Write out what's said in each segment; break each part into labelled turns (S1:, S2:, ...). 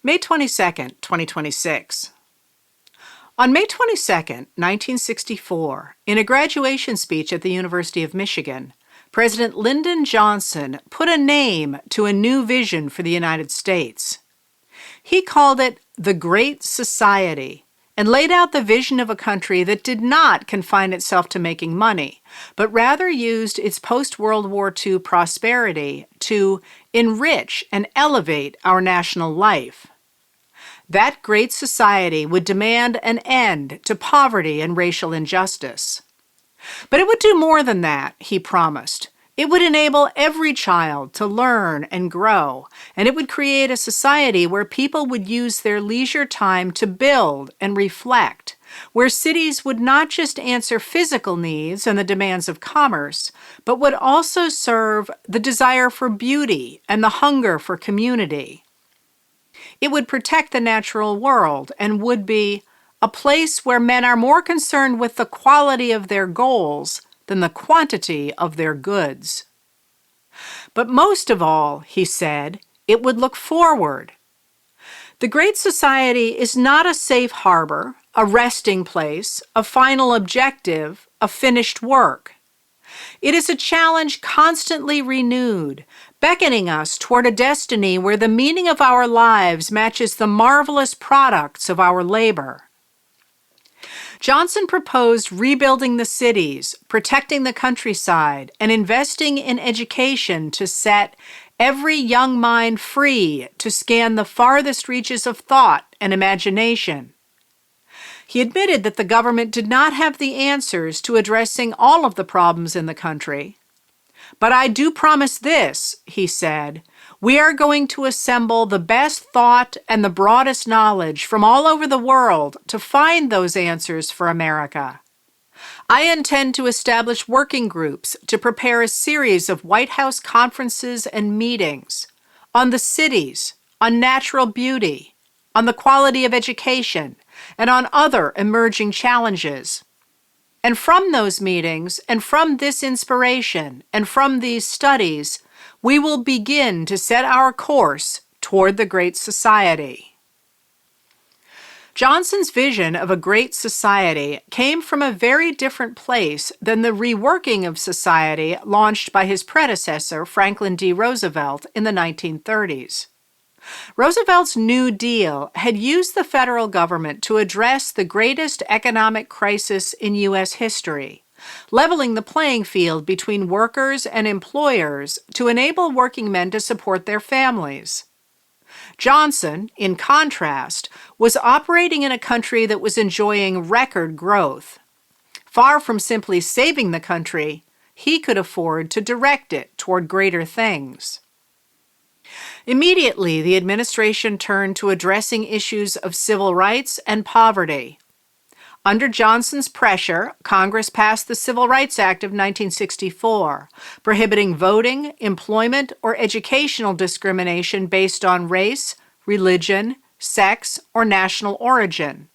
S1: May 22nd, 2026. On May 22nd, 1964, in a graduation speech at the University of Michigan, President Lyndon Johnson put a name to a new vision for the United States. He called it the Great Society and laid out the vision of a country that did not confine itself to making money, but rather used its post-World War II prosperity to enrich and elevate our national life. That great society would demand an end to poverty and racial injustice. But it would do more than that, he promised. It would enable every child to learn and grow, and it would create a society where people would use their leisure time to build and reflect, where cities would not just answer physical needs and the demands of commerce, but would also serve the desire for beauty and the hunger for community. It would protect the natural world and would be a place where men are more concerned with the quality of their goals than the quantity of their goods. But most of all, he said, it would look forward. The Great Society is not a safe harbor, a resting place, a final objective, a finished work. It is a challenge constantly renewed, beckoning us toward a destiny where the meaning of our lives matches the marvelous products of our labor. Johnson proposed rebuilding the cities, protecting the countryside, and investing in education to set every young mind free to scan the farthest reaches of thought and imagination. He admitted that the government did not have the answers to addressing all of the problems in the country. But I do promise this, he said, we are going to assemble the best thought and the broadest knowledge from all over the world to find those answers for America. I intend to establish working groups to prepare a series of White House conferences and meetings on the cities, on natural beauty, on the quality of education, and on other emerging challenges. And from those meetings, and from this inspiration, and from these studies, we will begin to set our course toward the Great Society. Johnson's vision of a great society came from a very different place than the reworking of society launched by his predecessor, Franklin D. Roosevelt, in the 1930s. Roosevelt's New Deal had used the federal government to address the greatest economic crisis in U.S. history, leveling the playing field between workers and employers to enable working men to support their families. Johnson, in contrast, was operating in a country that was enjoying record growth. Far from simply saving the country, he could afford to direct it toward greater things. Immediately, the administration turned to addressing issues of civil rights and poverty. Under Johnson's pressure, Congress passed the Civil Rights Act of 1964, prohibiting voting, employment, or educational discrimination based on race, religion, sex, or national origin.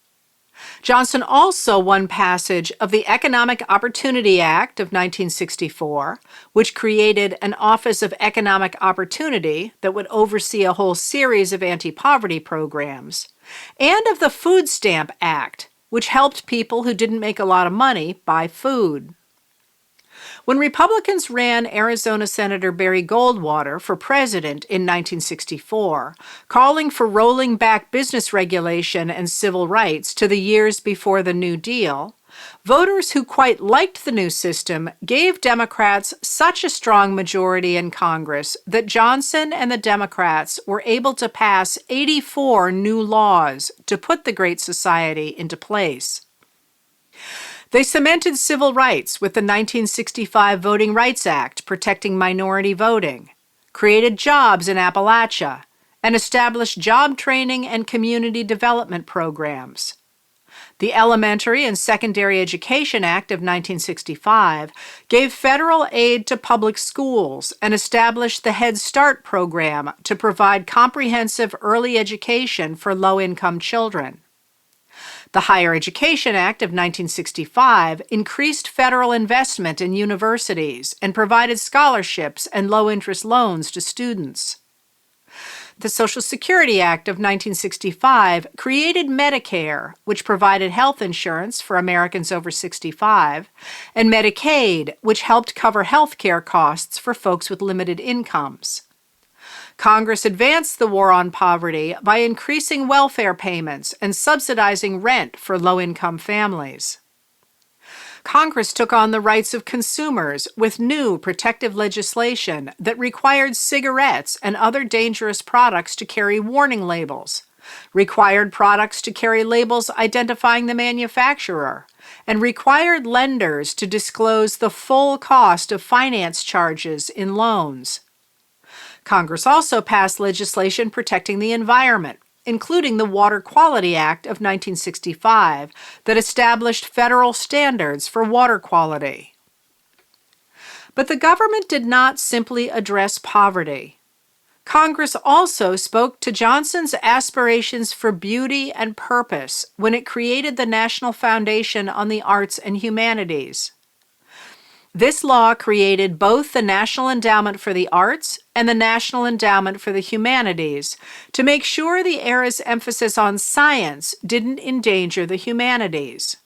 S1: Johnson also won passage of the Economic Opportunity Act of 1964, which created an Office of Economic Opportunity that would oversee a whole series of anti-poverty programs, and of the Food Stamp Act, which helped people who didn't make a lot of money buy food. When Republicans ran Arizona Senator Barry Goldwater for president in 1964, calling for rolling back business regulation and civil rights to the years before the New Deal, voters who quite liked the new system gave Democrats such a strong majority in Congress that Johnson and the Democrats were able to pass 84 new laws to put the Great Society into place. They cemented civil rights with the 1965 Voting Rights Act protecting minority voting, created jobs in Appalachia, and established job training and community development programs. The Elementary and Secondary Education Act of 1965 gave federal aid to public schools and established the Head Start program to provide comprehensive early education for low-income children. The Higher Education Act of 1965 increased federal investment in universities and provided scholarships and low-interest loans to students. The Social Security Act of 1965 created Medicare, which provided health insurance for Americans over 65, and Medicaid, which helped cover health care costs for folks with limited incomes. Congress advanced the war on poverty by increasing welfare payments and subsidizing rent for low-income families. Congress took on the rights of consumers with new protective legislation that required cigarettes and other dangerous products to carry warning labels, required products to carry labels identifying the manufacturer, and required lenders to disclose the full cost of finance charges in loans. Congress also passed legislation protecting the environment, including the Water Quality Act of 1965 that established federal standards for water quality. But the government did not simply address poverty. Congress also spoke to Johnson's aspirations for beauty and purpose when it created the National Foundation on the Arts and Humanities. This law created both the National Endowment for the Arts and the National Endowment for the Humanities to make sure the era's emphasis on science didn't endanger the humanities.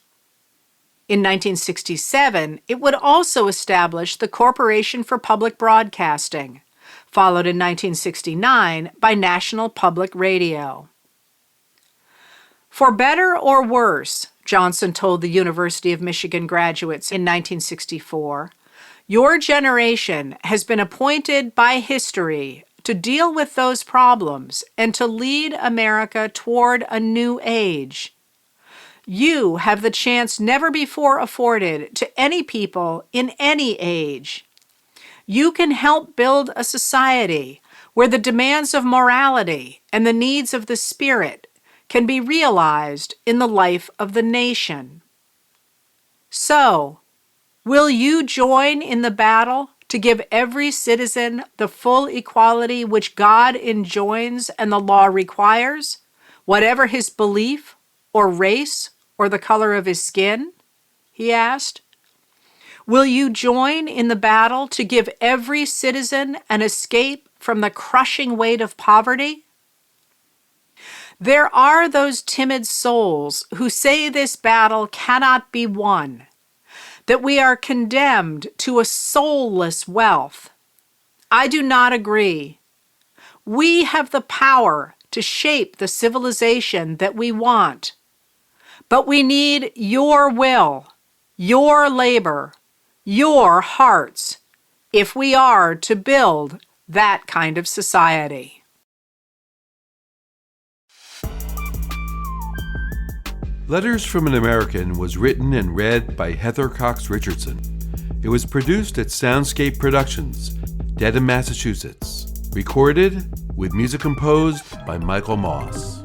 S1: In 1967, it would also establish the Corporation for Public Broadcasting, followed in 1969 by National Public Radio. For better or worse, Johnson told the University of Michigan graduates in 1964, your generation has been appointed by history to deal with those problems and to lead America toward a new age. You have the chance never before afforded to any people in any age. You can help build a society where the demands of morality and the needs of the spirit can be realized in the life of the nation. So, will you join in the battle to give every citizen the full equality which God enjoins and the law requires, whatever his belief or race or the color of his skin? He asked. Will you join in the battle to give every citizen an escape from the crushing weight of poverty? There are those timid souls who say this battle cannot be won, that we are condemned to a soulless wealth. I do not agree. We have the power to shape the civilization that we want, but we need your will, your labor, your hearts, if we are to build that kind of society.
S2: Letters from an American was written and read by Heather Cox Richardson. It was produced at Soundscape Productions, Dedham, Massachusetts. Recorded with music composed by Michael Moss.